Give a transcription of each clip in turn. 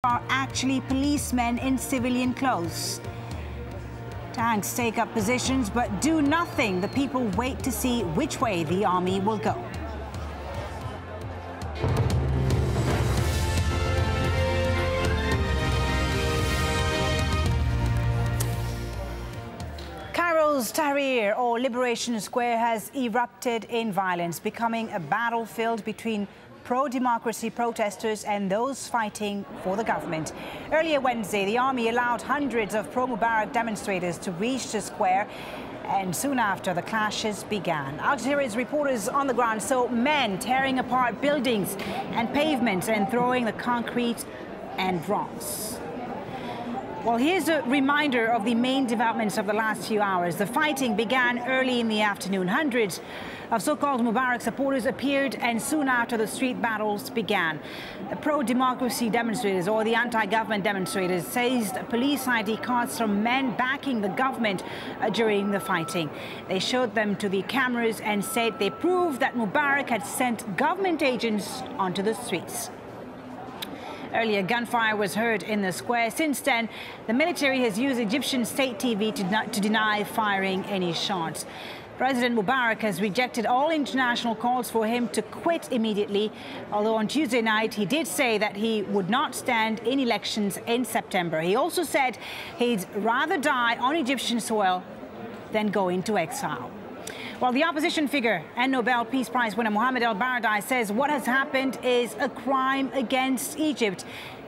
are actually policemen in civilian clothes. Tanks take up positions but do nothing. The people wait to see which way the army will go. Cairo's Tahrir, or Liberation Square, has erupted in violence, becoming a battlefield between pro-democracy protesters and those fighting for the government. Earlier Wednesday, the army allowed hundreds of pro-Mubarak demonstrators to reach the square, and soon after, the clashes began. Al Jazeera's reporters on the ground saw men tearing apart buildings and pavements and throwing the concrete and rocks. Well, here's a reminder of the main developments of the last few hours. The fighting began early in the afternoon. Hundreds of so-called Mubarak supporters appeared, and soon after, the street battles began. The pro-democracy demonstrators, or the anti-government demonstrators, seized police ID cards from men backing the government during the fighting. They showed them to the cameras and said they proved that Mubarak had sent government agents onto the streets. Earlier, gunfire was heard in the square. Since then, the military has used Egyptian state TV to deny firing any shots. President Mubarak has rejected all international calls for him to quit immediately, although on Tuesday night he did say that he would not stand in elections in September. He also said he'd rather die on Egyptian soil than go into exile. Well, the opposition figure and Nobel Peace Prize winner Mohammed El-Baradei says what has happened is a crime against Egypt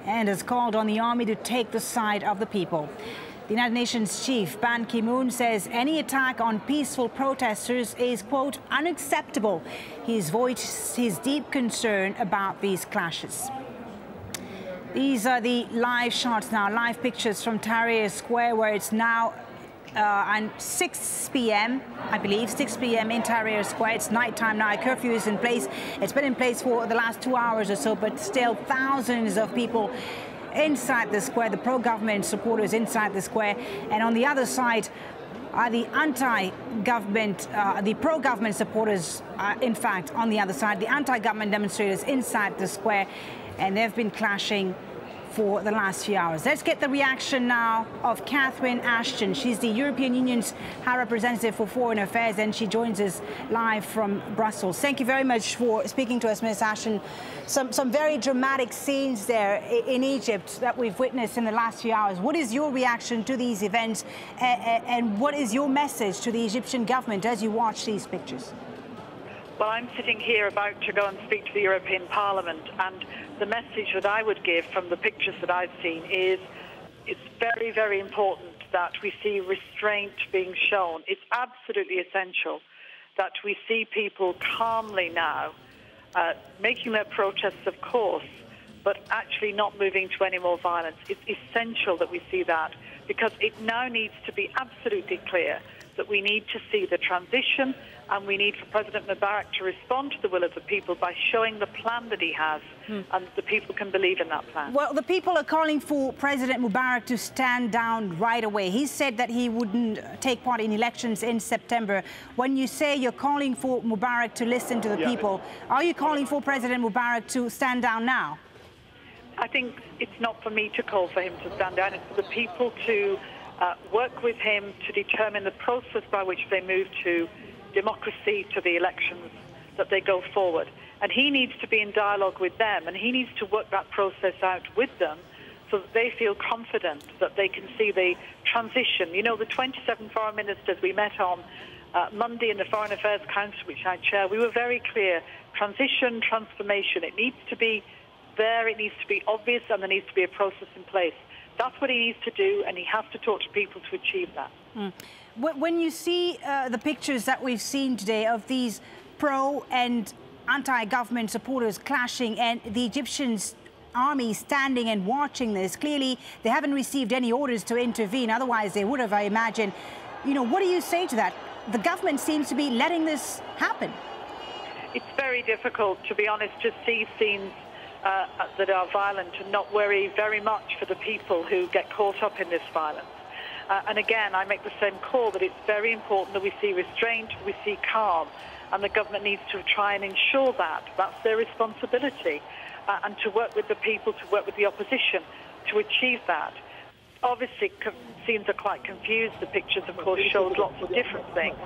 and has called on the army to take the side of the people. The United Nations chief, Ban Ki-moon, says any attack on peaceful protesters is, quote, unacceptable. He's voiced his deep concern about these clashes. These are the live shots now, live pictures from Tahrir Square, where it's now and 6 p.m., I believe, 6 p.m. in Tahrir Square. It's nighttime now. A curfew is in place. It's been in place for the last 2 hours or so, but still thousands of people inside the square, the pro-government supporters inside the square. And on the other side are the anti-government, the pro-government supporters, in fact, on the other side, the anti-government demonstrators inside the square. And they've been clashing for the last few hours. Let's get the reaction now of Catherine Ashton. She's the European Union's High Representative for Foreign Affairs, and she joins us live from Brussels. Thank you very much for speaking to us, Ms. Ashton. Some very dramatic scenes there in Egypt that we've witnessed in the last few hours. What is your reaction to these events, and what is your message to the Egyptian government as you watch these pictures? Well, I'm sitting here about to go and speak to the European Parliament, and the message that I would give from the pictures that I've seen is it's very, very important that we see restraint being shown. It's absolutely essential that we see people calmly now making their protests, of course, but actually not moving to any more violence. It's essential that we see that, because it now needs to be absolutely clear that we need to see the transition, and we need for President Mubarak to respond to the will of the people by showing the plan that he has, and the people can believe in that plan. Well, the people are calling for President Mubarak to stand down right away. He said that he wouldn't take part in elections in September. When you say you're calling for Mubarak to listen to the people, are you calling for President Mubarak to stand down now? I think it's not for me to call for him to stand down. It's for the people to work with him to determine the process by which they move to democracy, to the elections, that they go forward. And he needs to be in dialogue with them, and he needs to work that process out with them so that they feel confident that they can see the transition. You know, the 27 foreign ministers we met on Monday in the Foreign Affairs Council, which I chair, we were very clear. Transition, transformation, it needs to be there, it needs to be obvious, and there needs to be a process in place. That's what he needs to do, and he has to talk to people to achieve that. When you see the pictures that we've seen today of these pro and anti-government supporters clashing, and the Egyptian army standing and watching this, clearly they haven't received any orders to intervene, otherwise they would have, I imagine. You know, what do you say to that? The government seems to be letting this happen. It's very difficult, to be honest, to see scenes that are violent and not worry very much for the people who get caught up in this violence. And again, I make the same call that it's very important that we see restraint, we see calm, and the government needs to try and ensure that. That's their responsibility. and to work with the people, to work with the opposition to achieve that. Obviously, scenes are quite confused. The pictures, of course, show lots of different things.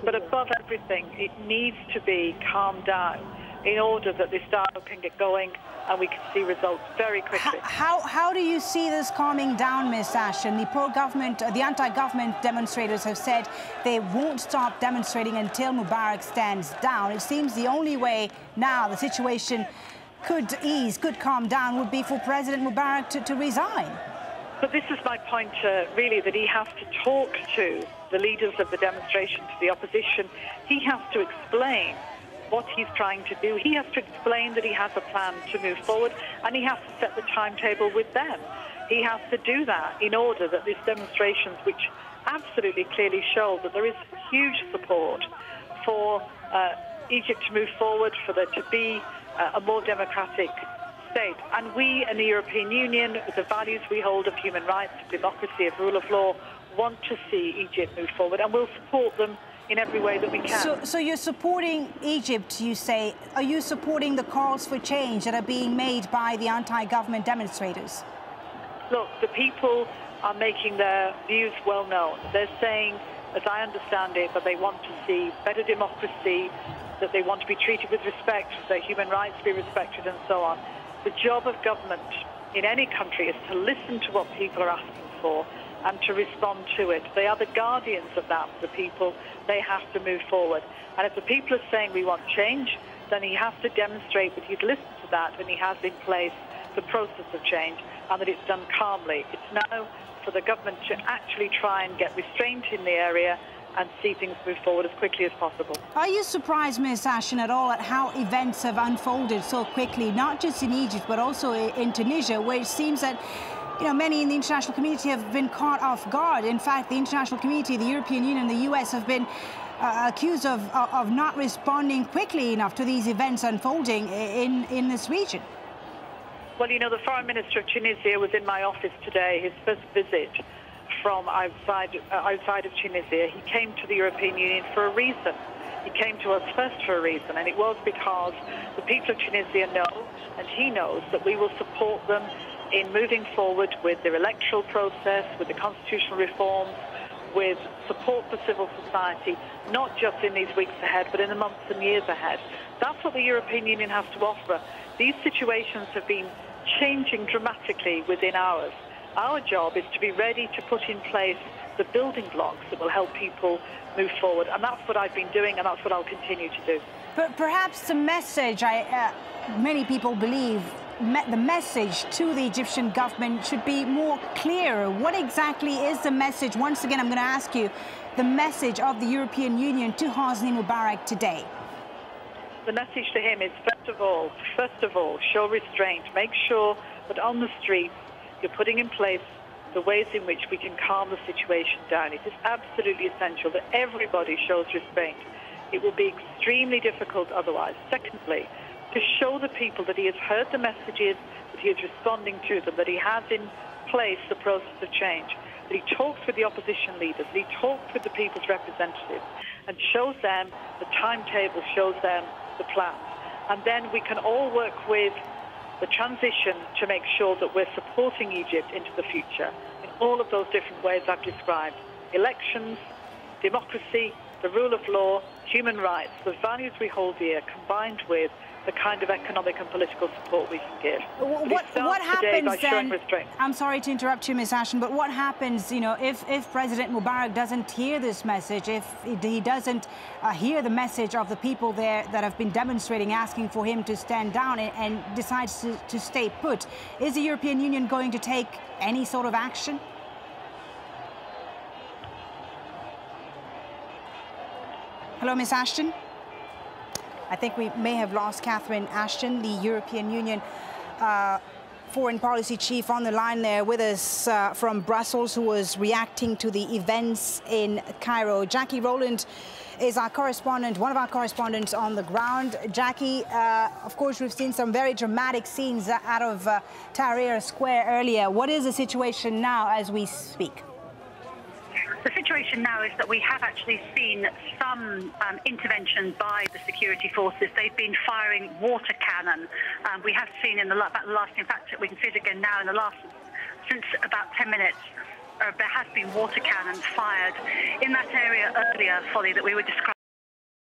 But above everything, it needs to be calmed down in order that this dialogue can get going and we can see results very quickly. How do you see this calming down, Ms. Ashton? The pro-government, the anti-government demonstrators have said they won't stop demonstrating until Mubarak stands down. It seems the only way now the situation could ease, could calm down, would be for President Mubarak to resign. But this is my point, really, that he has to talk to the leaders of the demonstration, to the opposition. He has to explain what he's trying to do. He has to explain that he has a plan to move forward, and he has to set the timetable with them. He has to do that in order that these demonstrations, which absolutely clearly show that there is huge support for Egypt to move forward, for there to be a more democratic state. And we in the European Union, with the values we hold of human rights, of democracy, of rule of law, want to see Egypt move forward, and we'll support them in every way that we can. So you're supporting Egypt, you say. Are you supporting the calls for change that are being made by the anti-government demonstrators? Look, the people are making their views well known. They're saying, as I understand it, that they want to see better democracy, that they want to be treated with respect, that their human rights be respected, and so on. The job of government in any country is to listen to what people are asking for and to respond to it. They are the guardians of that, the people. They have to move forward. And if the people are saying we want change, then he has to demonstrate that he's listened to that and he has in place the process of change and that it's done calmly. It's now for the government to actually try and get restraint in the area and see things move forward as quickly as possible. Are you surprised, Ms. Ashton, at all at how events have unfolded so quickly, not just in Egypt, but also in Tunisia, where it seems that many in the international community have been caught off guard? In fact, the international community, the European Union, the US have been accused of not responding quickly enough to these events unfolding in this region. Well, the Foreign Minister of Tunisia was in my office today, his first visit from outside of Tunisia. He came to the European Union for a reason. He came to us first for a reason, and it was because the people of Tunisia know, and he knows, that we will support them in moving forward with their electoral process, with the constitutional reforms, with support for civil society, not just in these weeks ahead, but in the months and years ahead. That's what the European Union has to offer. These situations have been changing dramatically within hours. Our job is to be ready to put in place the building blocks that will help people move forward. And that's what I've been doing, and that's what I'll continue to do. But perhaps the message, many people believe, the message to the Egyptian government should be more clear. What exactly is the message? Once again, I'm going to ask you, the message of the European Union to Hosni Mubarak today. The message to him is, first of all, show restraint. Make sure that on the streets you're putting in place the ways in which we can calm the situation down. It is absolutely essential that everybody shows restraint. It will be extremely difficult otherwise. Secondly, to show the people that he has heard the messages, that he is responding to them, that he has in place the process of change, that he talks with the opposition leaders, that he talks with the people's representatives and shows them the timetable, shows them the plans. And then we can all work with the transition to make sure that we're supporting Egypt into the future in all of those different ways I've described. Elections, democracy, the rule of law, human rights, the values we hold dear, combined with the kind of economic and political support we can give. What happens then? Restraint. I'm sorry to interrupt you, Ms. Ashton, but what happens, if President Mubarak doesn't hear this message, if he doesn't hear the message of the people there that have been demonstrating, asking for him to stand down, and decides to stay put? Is the European Union going to take any sort of action? Hello, Ms. Ashton? I think we may have lost Catherine Ashton, the European Union foreign policy chief, on the line there with us from Brussels, who was reacting to the events in Cairo. Jackie Rowland is our correspondent, one of our correspondents on the ground. Jackie, of course, we've seen some very dramatic scenes out of Tahrir Square earlier. What is the situation now as we speak? The situation now is that we have actually seen some intervention by the security forces. They've been firing water cannon. We have seen in in fact, we can see it again now since about 10 minutes. There has been water cannons fired in that area earlier, Folly, that we were describing.